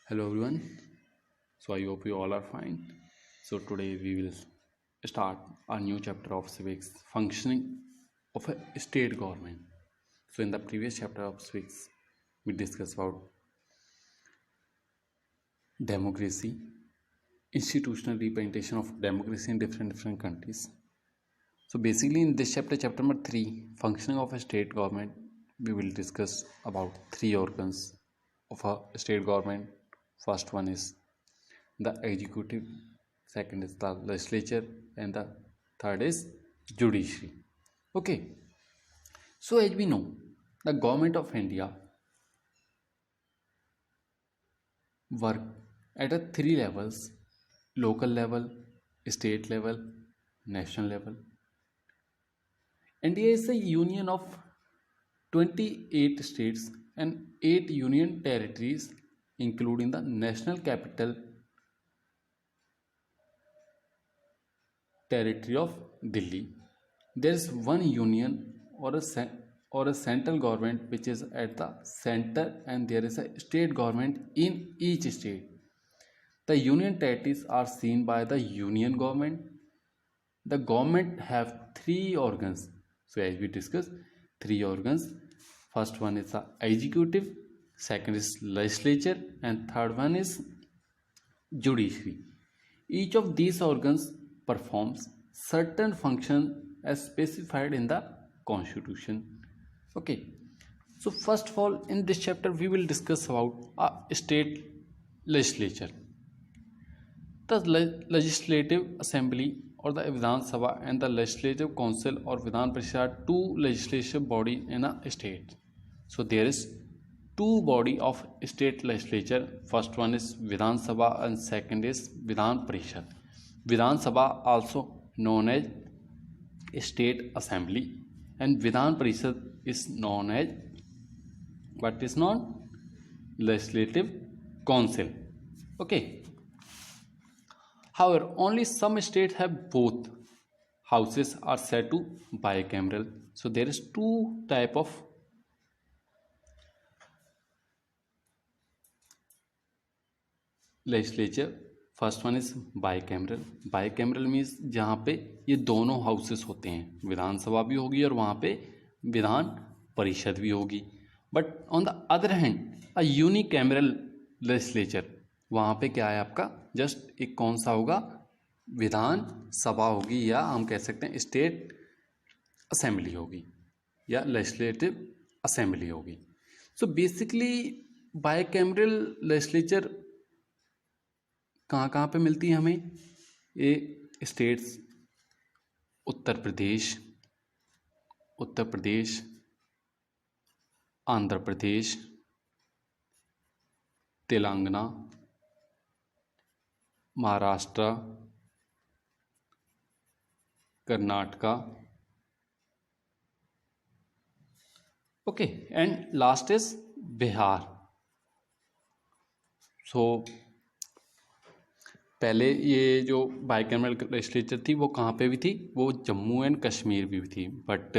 Hello everyone. So I hope you all are fine. So today we will start a new chapter of civics, functioning of a state government. So in the previous chapter of civics, we discussed about democracy, institutional representation of democracy in different countries. So basically in this chapter number 3, functioning of a state government, we will discuss about three organs of a state government. First one is the executive, second is the legislature, and the third is judiciary. Okay, so as we know, the government of India work at a three levels: local level, state level, national level. India is a union of 28 states and 8 union territories, including the national capital territory of Delhi. There is one union or a central government which is at the center, and there is a state government in each state. The union territories are seen by the union government. The government have three organs. So as we discussed, three organs. First one is the executive, second is legislature, and third one is judiciary. Each of these organs performs certain functions as specified in the constitution. Okay, so first of all, in this chapter we will discuss about a state legislature. The legislative assembly or the Vidhan Sabha and the legislative council or Vidhan Parishad are two legislative bodies in a state. So there is two body of state legislature. First one is Vidhan Sabha and second is Vidhan Parishad. Vidhan Sabha also known as state assembly, and Vidhan Parishad is known as what is known legislative council. Okay, however, only some states have both. Houses are set to bicameral. So there is two type of legislature. First one is bicameral. Bicameral means जहाँ पे ये दोनों houses होते हैं, विधानसभा भी होगी और वहाँ पे विधान परिषद भी होगी. But on the other hand a unicameral legislature, वहाँ पे क्या है आपका, जस्ट एक कौन सा होगा, विधान सभा होगी, या हम कह सकते हैं स्टेट असेंबली होगी या लेजिस्लेटिव असेंबली होगी. सो बेसिकली बाईकैमरल लेजिस्लेचर कहाँ पे मिलती है हमें? ये states Uttar Pradesh, Andhra Pradesh, Telangana, Maharashtra, Karnataka. Okay, and last is Bihar. So पहले ये जो बाईकैमरल लेजिस्लेचर थी वो कहाँ पे भी थी, वो जम्मू एंड कश्मीर भी थी. बट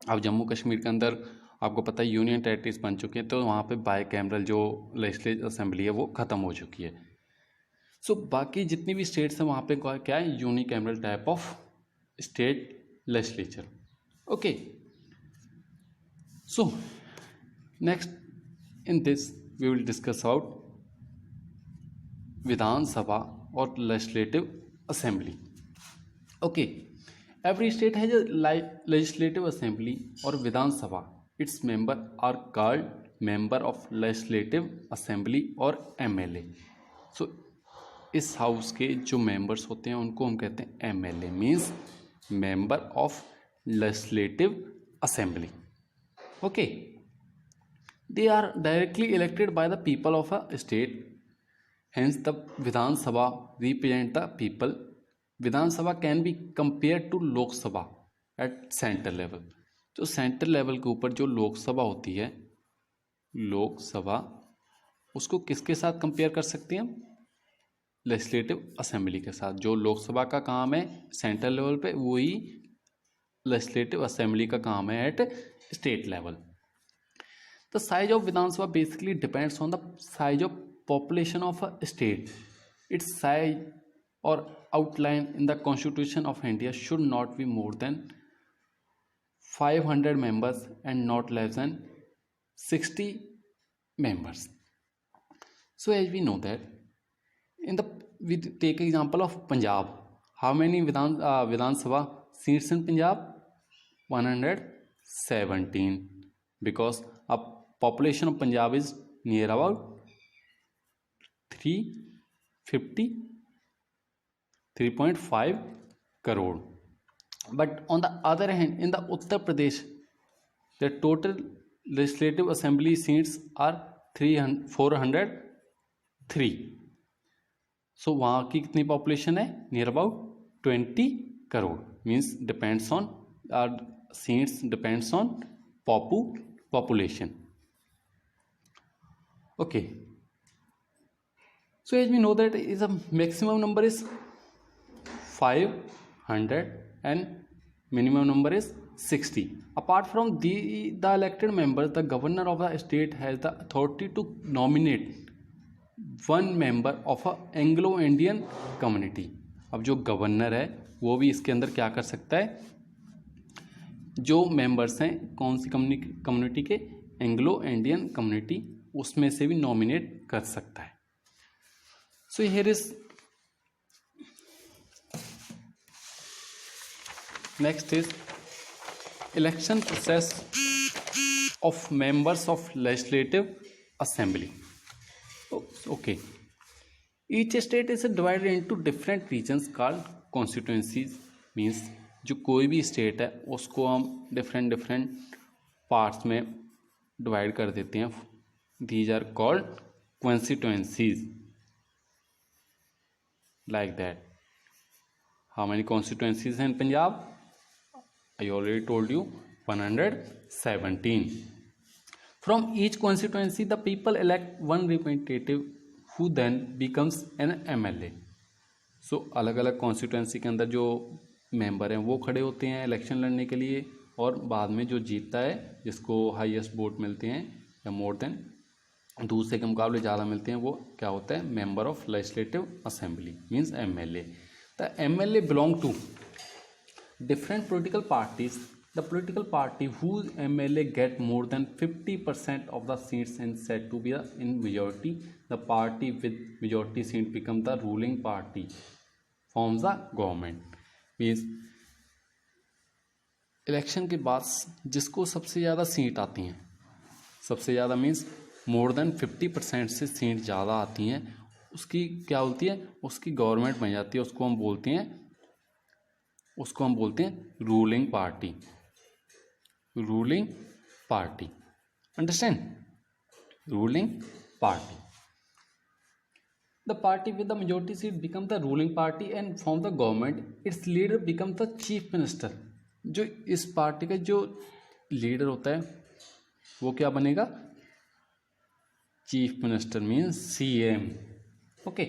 अब जम्मू कश्मीर के अंदर आपको पता है यूनियन टेरिटरीज बन चुके हैं, तो वहाँ पे बाईकैमरल जो लेजिस्लेटिव असेंबली है वो ख़त्म हो चुकी है. सो बाकी जितनी भी स्टेट्स हैं वहाँ पे क्या है, unicameral type of state legislature. Okay, so next in this we will discuss about Vidhan Sabha और legislative assembly. Okay, every state has a legislative assembly और Vidhan Sabha. Its member are called member of legislative assembly और MLA. So इस house के जो members होते हैं उनको हम कहते हैं MLA, means member of legislative assembly. Okay, they are directly elected by the people of a state. Hence the Vidhan Sabha represent the people. Vidhan Sabha can be compared to Lok Sabha at center level. तो centre level के ऊपर जो लोकसभा होती है, लोकसभा, उसको किसके साथ compare कर सकते हैं हम? लेजिस्लेटिव असेंबली के साथ. जो लोकसभा का काम है सेंट्रल लेवल पे, वही लेजिस्लेटिव असेंबली का काम है at state level. The size of Vidhan Sabha basically depends on the size of population of a state, its size or outline in the Constitution of India should not be more than 500 members and not less than 60 members. So as we know that we take example of Punjab. How many Vidhan Sabha seats in Punjab? 117, because a population of Punjab is near about 3.5 crore. But on the other hand, in the Uttar Pradesh, the total legislative assembly seats are 403. So वहाँ की कितनी population है? Near about 20 crore. Means depends on seats depends on population. Okay, so as we know that is a maximum number is 500 and minimum number is 60. Apart from the elected members, the governor of the state has the authority to nominate one member of a Anglo-Indian community. अब जो governor है वो भी इसके अंदर क्या कर सकता है? जो मेंबर्स हैं कौन सी कम्युनिटी के? एंग्लो इंडियन कम्युनिटी, उसमें से भी नॉमिनेट कर सकता है. So here is next is election process of members of legislative assembly. Okay, each state is divided into different regions called constituencies. Means जो कोई भी स्टेट है उसको हम डिफरेंट पार्ट्स में डिवाइड कर देते हैं. These are called constituencies. Like that. How many constituencies हैं in Punjab? I already told you 117. From each constituency, the people elect one representative who then becomes an MLA. So अलग अलग constituency के अंदर जो मेंबर हैं वो खड़े होते हैं इलेक्शन लड़ने के लिए, और बाद में जो जीतता है, जिसको हाईएस्ट वोट मिलते हैं या मोर देन दूसरे के मुकाबले ज़्यादा मिलते हैं, वो क्या होता है? Member of legislative assembly, means MLA. The MLA belong to different political parties. The political party whose MLA get more than 50% of the seats and said to be in majority, the party with majority seat become the ruling party, forms the government. Means election के बाद जिसको सबसे ज़्यादा seat आती हैं, सबसे ज़्यादा means more than 50% से सीट ज़्यादा आती हैं, उसकी क्या होती है? उसकी गवर्नमेंट बन जाती है. उसको हम बोलते हैं ruling party. Ruling party. Understand? Ruling party. The party with the majority seat become the ruling party and form the government. Its leader becomes the chief minister. जो इस पार्टी का जो लीडर होता है वो क्या बनेगा? Chief minister means CM. Okay.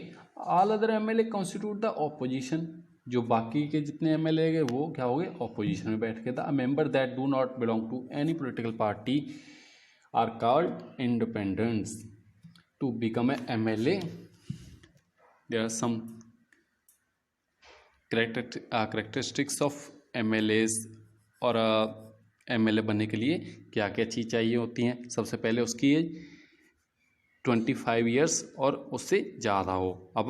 All other MLA constitute the opposition. जो बाकी के जितने MLA गए वो क्या हो गए? ऑपोजिशन में बैठ के. The member that do not belong to any political party are called independents. To become a MLA there are some characteristics of MLAs. और MLA बनने के लिए क्या क्या चीज़ चाहिए होती हैं? सबसे पहले उसकी एज 25 ईयर्स और उससे ज़्यादा हो. अब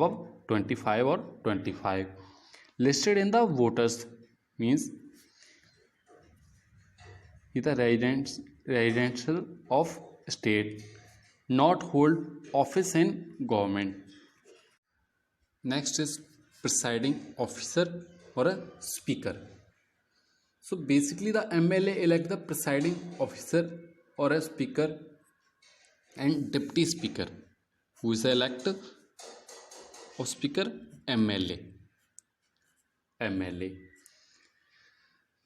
25 और 25. Listed in the voters means the residential of state, not hold office in government. Next is presiding officer or a speaker. So basically the MLA elect the presiding officer or a speaker and deputy speaker. Who is the elect of speaker? MLA.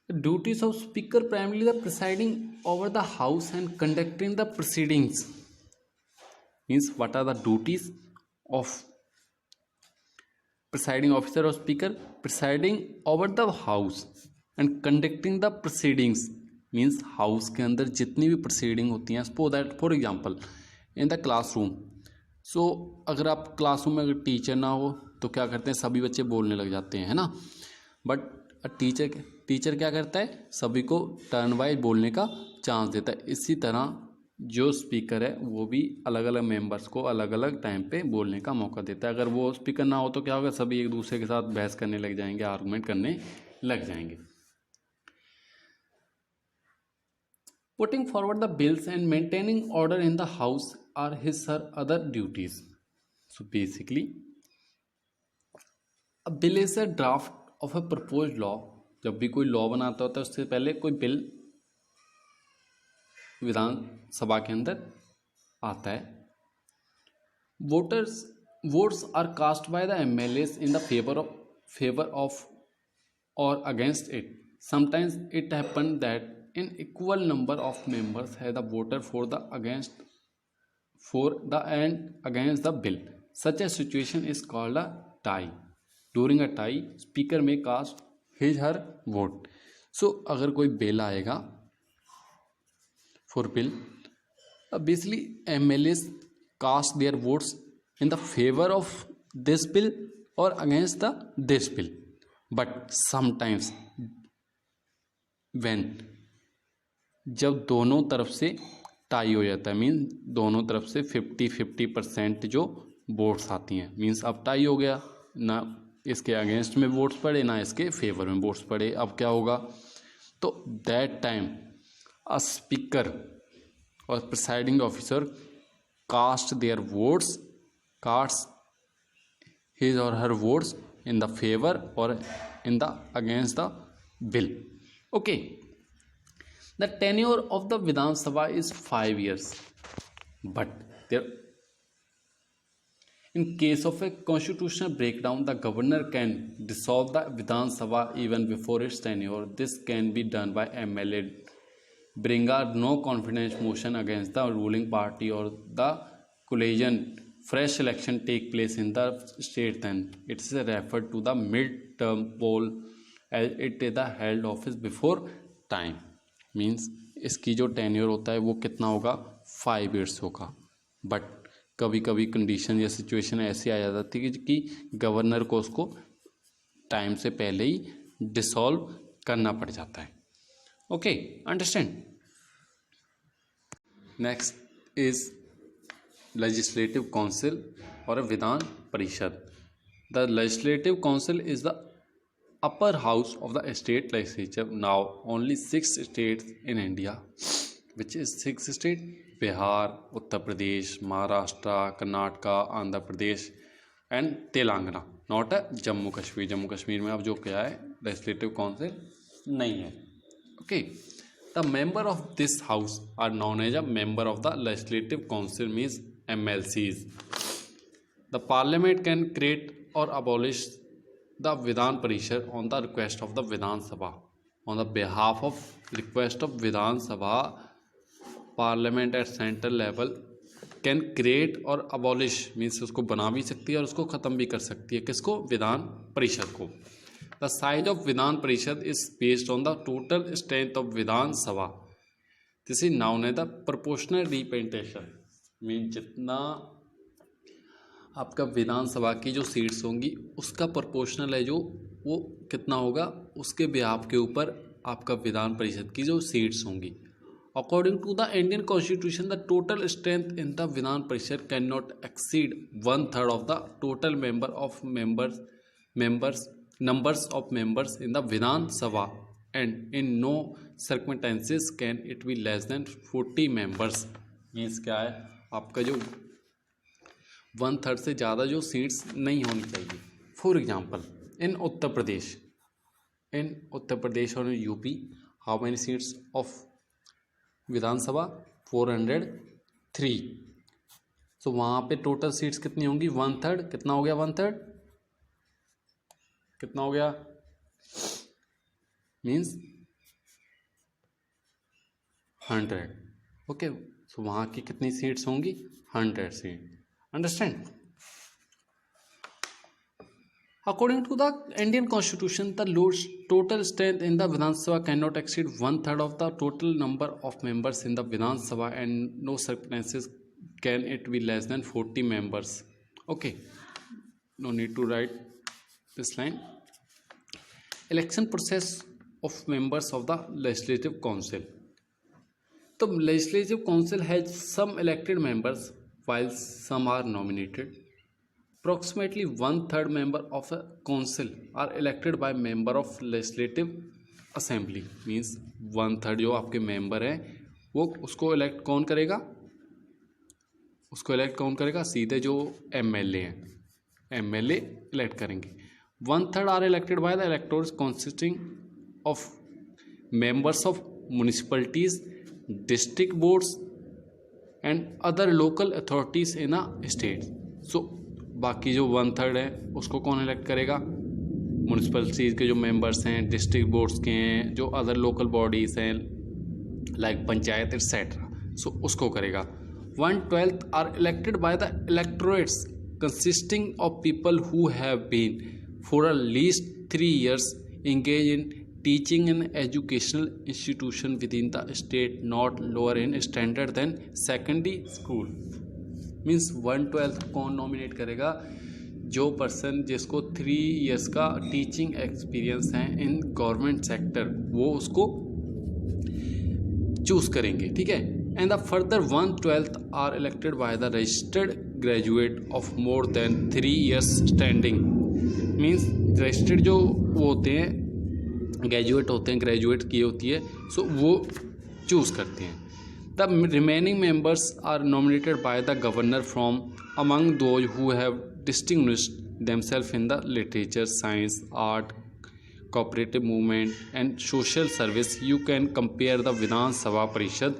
The duties of speaker primarily the presiding over the house and conducting the proceedings. Means what are the duties of presiding officer or speaker? Presiding over the house and conducting the proceedings. Means house के अंदर जितनी भी proceeding होती हैं, suppose that for example in the classroom सो अगर आप classroom में अगर टीचर ना हो तो क्या करते हैं, सभी बच्चे बोलने लग जाते हैं, है ना। बट टीचर क्या करता है, सभी को टर्न वाइज बोलने का चांस देता है। इसी तरह जो स्पीकर है वो भी अलग अलग मेंबर्स को अलग अलग टाइम पे बोलने का मौका देता है। अगर वो स्पीकर ना हो तो क्या होगा, सभी एक दूसरे के साथ बहस करने लग जाएंगे, आर्गुमेंट करने लग जाएंगे। Putting forward the bills and maintaining order in the house are his or other duties. So basically, a bill is a draft of a proposed law. जब भी कोई लॉ बनाता होता है उससे पहले कोई बिल विधानसभा के अंदर आता है। Votes are cast by the MLAs in the favor of or against it. Sometimes it happens that an equal number of members have the voter for the and against the bill. Such a situation is called a tie. During a tie, speaker may cast his her vote. So अगर कोई bill आएगा for bill, basically MLAs cast their votes in the favor of this bill or against this bill. But sometimes when जब दोनों तरफ से tie हो जाता है, मीन दोनों तरफ से 50-50% जो वोट्स आती हैं, मीन्स अब टाई हो गया, ना इसके अगेंस्ट में वोट्स पड़े ना इसके फेवर में वोट्स पड़े, अब क्या होगा, तो दैट टाइम अ स्पीकर और presiding officer cast their votes, cast his और her votes in the favour और in the against the bill. Okay, the tenure of the Vidhan Sabha is 5 years, but there in case of a constitutional breakdown the governor can dissolve the Vidhan Sabha even before its tenure. This can be done by MLA bring a no confidence motion against the ruling party or the coalition. Fresh election take place in the state, then it is referred to the mid-term poll as it is the held office before time. Means इसकी जो tenure होता है वो कितना होगा, 5 years होगा। But कभी कभी कंडीशन या सिचुएशन ऐसी आ जाती है कि गवर्नर को उसको टाइम से पहले ही डिसॉल्व करना पड़ जाता है। Okay, understand. Next is legislative council or a Vidhan Parishad. The legislative council is the upper house of the state legislature. Now only 6 states in India, which is 6 states: Bihar, Uttar Pradesh, Maharashtra, Karnataka, Andhra Pradesh and Telangana. Not a Jammu Kashmir. Jammu Kashmir में अब जो क्या है, legislative council नहीं है। Okay, the member of this house are known as a member of the legislative council, means MLCs. The parliament can create or abolish the Vidhan Parishad on the request of the Vidhan Sabha. On the behalf of request of Vidhan Sabha, parliament at central level can create or abolish, means उसको बना भी सकती है और उसको ख़त्म भी कर सकती है। किसको? विधान परिषद को। The size of Vidhan Parishad is based on the total strength of Vidhan Sabha. This is known as the proportional representation. Mean जितना आपका विधानसभा की जो सीट्स होंगी उसका प्रोपोर्शनल है जो वो कितना होगा, उसके बिहाफ के ऊपर आपका विधान परिषद की जो सीट्स होंगी। According to the Indian constitution the total strength in the Vidhan Parishad can not exceed 1/3 of the total numbers of members in the Vidhan Sabha, and in no circumstances can it be less than 40 members. Means क्या है, आपका जो 1/3 से ज़्यादा जो seats नहीं होनी चाहिए। For example in Uttar Pradesh और UP, how many seats of Vidhan Sabha? 403। So वहाँ पे टोटल सीट्स कितनी होंगी? 1/3। कितना हो गया 1/3? कितना हो गया? मीन्स 100। ओके, सो वहाँ की कितनी सीट्स होंगी? 100 seat. Understand? According to the Indian constitution the total strength in the Vidhan Sabha can not exceed 1/3 of the total number of members in the Vidhan Sabha, and no circumstances can it be less than 40 members? Okay, no need to write this line. Election process of members of the legislative council. The legislative council has some elected members while some are nominated. Approximately 1/3 member of a council are elected by member of legislative assembly. Means 1/3 जो आपके member हैं वो उसको elect कौन करेगा? उसको elect कौन करेगा? सीधे जो एमएलए हैं, एमएलए इलेक्ट करेंगे. 1/3 are elected by the electors consisting of members of municipalities, district boards and other local authorities in a state. So बाकी जो 1/3 है उसको कौन इलेक्ट करेगा? म्यूनिसिपैलिटीज के जो मेंबर्स हैं, डिस्ट्रिक्ट बोर्ड्स के हैं, जो अदर लोकल बॉडीज हैं लाइक पंचायत एक्सेट्रा, सो उसको करेगा. 1/12 are elected by the electorates consisting of people who have been for at least 3 years engaged in teaching in educational institution within the state not lower in standard than secondary school. Means 1/12 कौन nominate करेगा? जो person जिसको 3 years का teaching experience है in government sector, वो उसको choose करेंगे. ठीक है. And the further 1/12 are elected by the registered graduate of more than 3 years standing. Means registered जो वो होते हैं, ग्रेजुएट होते हैं, ग्रेजुएट की होती है, सो वो चूज़ करते हैं. The remaining members are nominated by the governor from among those who have distinguished themself in the literature, science, art, cooperative movement and social service. You can compare the Vidhan Sabha Parishad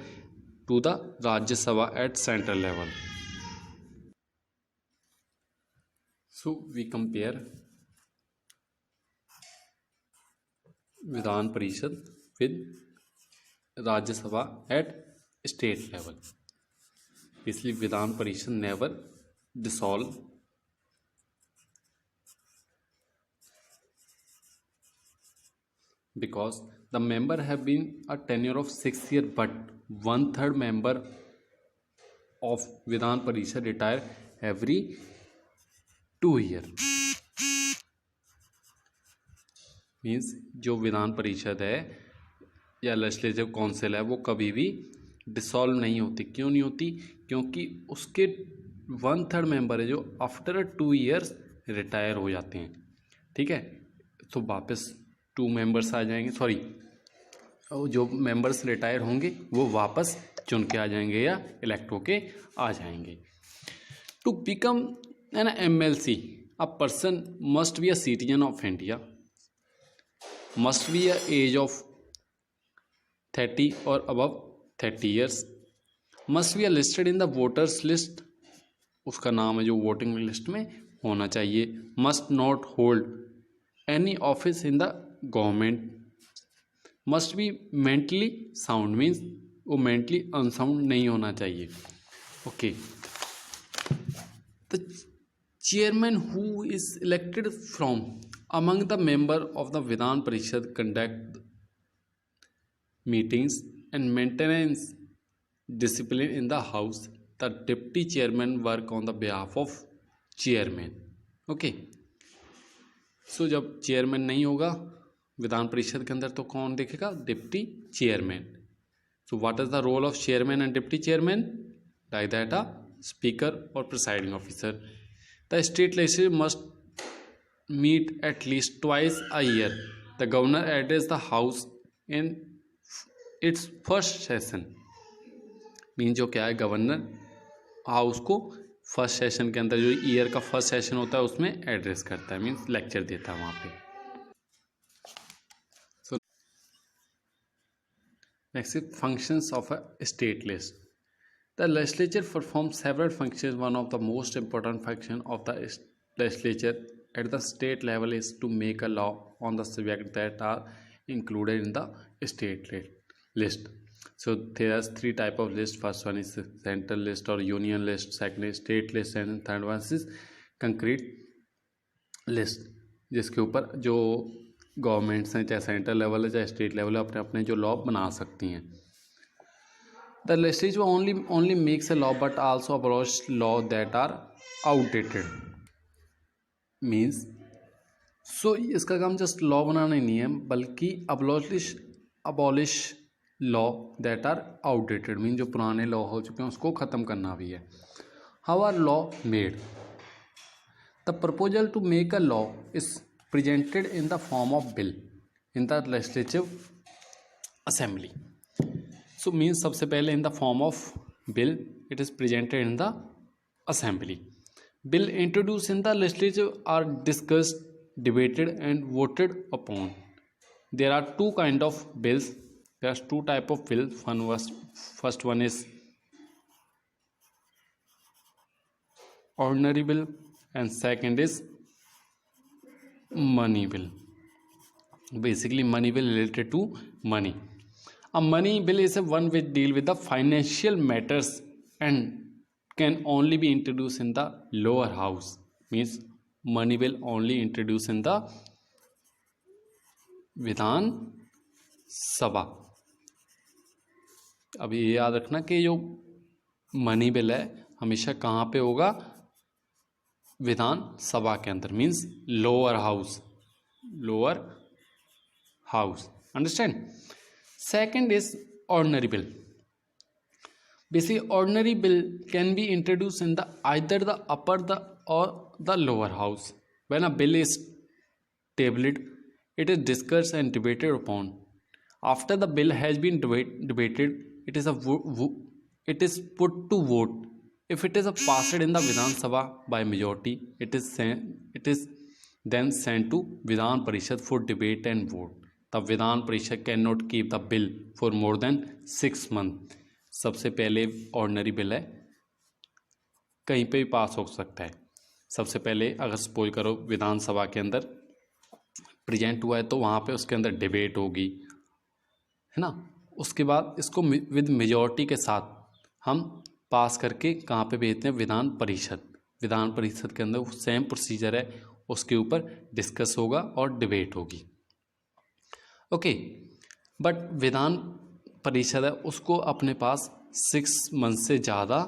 to the Rajya Sabha at central level. So we compare Vidhan Parishad with Rajya Sabha at state level. Basically Vidhan Parishad never dissolve because the member have been a tenure of 6 years, but 1/3 member of Vidhan Parishad retire every 2 year. Means जो विधान परिषद है या legislative council है वो कभी भी dissolve नहीं होती. क्यों नहीं होती? क्योंकि उसके 1/3 मेंबर है जो आफ्टर 2 years रिटायर हो जाते हैं. ठीक है. तो वापस 2 मेंबर्स आ जाएंगे, सॉरी जो मेंबर्स रिटायर होंगे वो वापस चुन के आ जाएंगे या इलेक्ट होके आ जाएंगे. To become an MLC a person must be a citizen of India, must be a age of 30 और above 30 years, must be a listed in the voters list, उसका नाम है जो वोटिंग लिस्ट में होना चाहिए. Must not hold any office in the government, must be mentally sound, means वो mentally unsound नहीं होना चाहिए. Okay. The chairman who is elected from among the member of the Vidhan Parishad conduct meetings and maintenance discipline in the house. The deputy chairman work on the behalf of chairman. Okay. So जब chairman नहीं होगा विधान परिषद के अंदर तो कौन देखेगा? Deputy chairman. So what is the role of chairman and deputy chairman? Like that a speaker और presiding officer. The state legislature must meet at least twice a year. The governor address the house in its first session. Mean जो क्या है, governor house को first session के अंदर, जो year का first session होता है उसमें एड्रेस करता है, मीन्स लेक्चर देता है वहाँ पे. So next is functions of a state list. The legislature performs several functions. One of the most important function of the legislature at the state level is to make a law on the subject that are included in the state list. So there are 3 type of list. First one is central list or union list, second is state list, and third one is concrete list, जिसके ऊपर जो governments हैं, चाहे central level है चाहे state level है, अपने अपने जो लॉ बना सकती हैं. The legislature only makes a law but also abolishes law that are outdated. Means सो इसका काम जस्ट लॉ बनाना ही नहीं है, बल्कि abolish law that are outdated, mean जो पुराने लॉ हो चुके हैं उसको ख़त्म करना भी है. How are law made? The proposal to make a law is presented in the form of bill in the legislative assembly. So means सबसे पहले in the form of bill it is presented in the assembly. Bill introduce in the legislative are discussed, debated and voted upon. There are two kind of bills. There's two type of bills. First one is ordinary bill and second is money bill. Basically money bill related to money. A money bill is a one which deal with the financial matters and can only be introduced in the lower house. Means money bill only introduced in the Vidhan Sabha. अब ये याद रखना कि जो money bill है हमेशा कहाँ पे होगा? विधान सभा के अंदर, means lower house. Understand? Second is ordinary bill. Basically, ordinary bill can be introduced in the either the upper or the lower house. When a bill is tabled, it is discussed and debated upon. After the bill has been debated, it is put to vote. If it is passed in the Vidhan Sabha by majority, it is then sent to Vidhan Parishad for debate and vote. The Vidhan Parishad cannot keep the bill for more than 6 months. सबसे पहले ordinary bill है, कहीं पे भी पास हो सकता है. सबसे पहले अगर सपोज करो विधानसभा के अंदर प्रेजेंट हुआ है तो वहाँ पे उसके अंदर डिबेट होगी, है ना. उसके बाद इसको विद मेजॉरिटी के साथ हम पास करके कहाँ पे भेजते हैं? विधान परिषद के अंदर सेम प्रोसीजर है, उसके ऊपर डिस्कस होगा और डिबेट होगी. ओके, बट विधान परिषद है उसको अपने पास 6 मंथ से ज़्यादा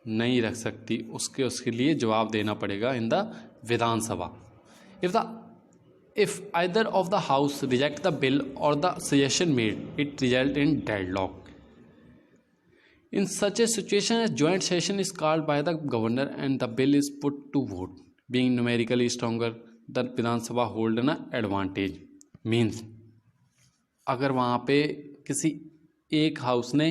नहीं रख सकती, उसके लिए जवाब देना पड़ेगा in the Vidhan Sabha. If either of the house reject the bill और the suggestion made, it result in deadlock. In such a situation joint session is called by the governor and the bill is put to vote. Being numerically stronger the Vidhan Sabha hold an advantage. Means अगर वहाँ पे किसी एक house ने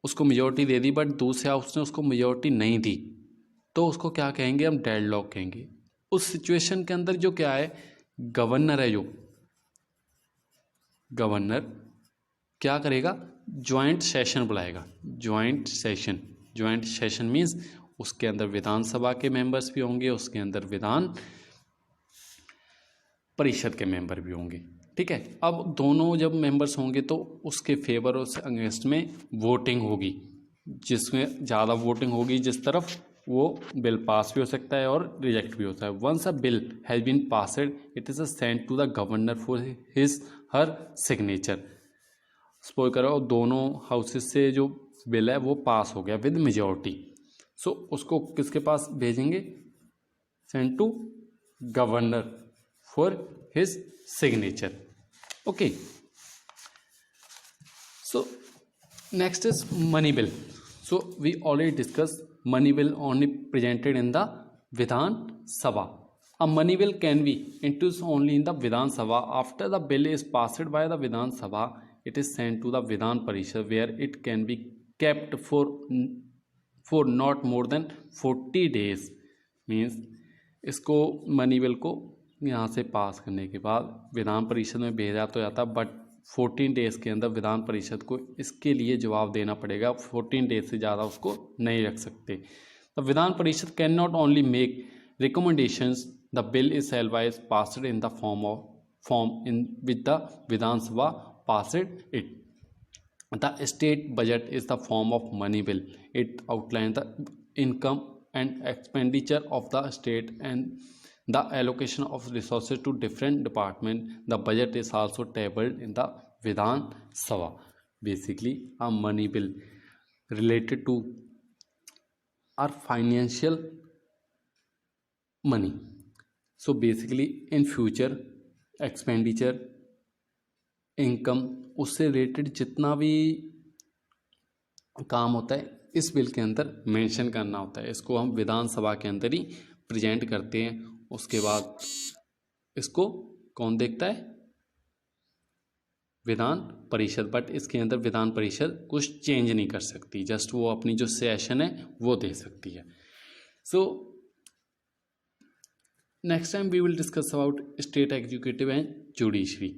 उसको majority दे दी but दूसरे हाउस ने उसको मेजॉरिटी नहीं दी, तो उसको क्या कहेंगे? हम डेडलॉक कहेंगे. उस सिचुएशन के अंदर जो क्या है, गवर्नर है, जो गवर्नर क्या करेगा? ज्वाइंट सेशन बुलाएगा. ज्वाइंट सेशन मीन्स उसके अंदर विधानसभा के मेंबर्स भी होंगे, उसके अंदर विधान परिषद के मेंबर भी होंगे. ठीक है. अब दोनों जब मेंबर्स होंगे तो उसके फेवर और अगेंस्ट में वोटिंग होगी. जिसमें ज़्यादा वोटिंग होगी जिस तरफ, वो बिल पास भी हो सकता है और रिजेक्ट भी होता है. Once a bill has been passed, it is sent to the governor for her signature. Suppose करो दोनों हाउसेस से जो बिल है वो पास हो गया विद मेजॉरिटी, सो उसको किसके पास भेजेंगे? Sent to governor for his signature. Okay, so next is money bill. So we already discussed money bill only presented in the Vidhan Sabha. A money bill can be introduced only in the Vidhan Sabha. After the bill is passed by the Vidhan Sabha, it is sent to the Vidhan Parishad where it can be kept for not more than 40 days. Means इसको money bill को यहाँ से पास करने के बाद विधान परिषद में भेजा तो जाता, बट 14 डेज़ के अंदर विधान परिषद को इसके लिए जवाब देना पड़ेगा. 14 डेज से ज़्यादा उसको नहीं रख सकते. The Vidhan Parishad can not only make recommendations, the bill is elsewise passed in the form in with the Vidhan Sabha passed it. The state budget is the form of money bill. It outline the income and expenditure of the state and the allocation of resources to different departments. The budget is also tabled in the Vidhan Sabha. basically a money bill related to our financial money. So basically in future expenditure, income, उससे related जितना भी काम होता है इस bill के अंदर mention करना होता है। इसको हम विधानसभा के अंदर ही प्रेजेंट करते हैं। उसके बाद इसको कौन देखता है? विधान परिषद। बट इसके अंदर विधान परिषद कुछ चेंज नहीं कर सकती, जस्ट वो अपनी जो सेशन है वो दे सकती है। So next time we will discuss about state executive and judiciary.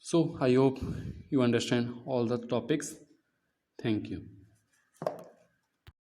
So I hope you understand all the topics. Thank you.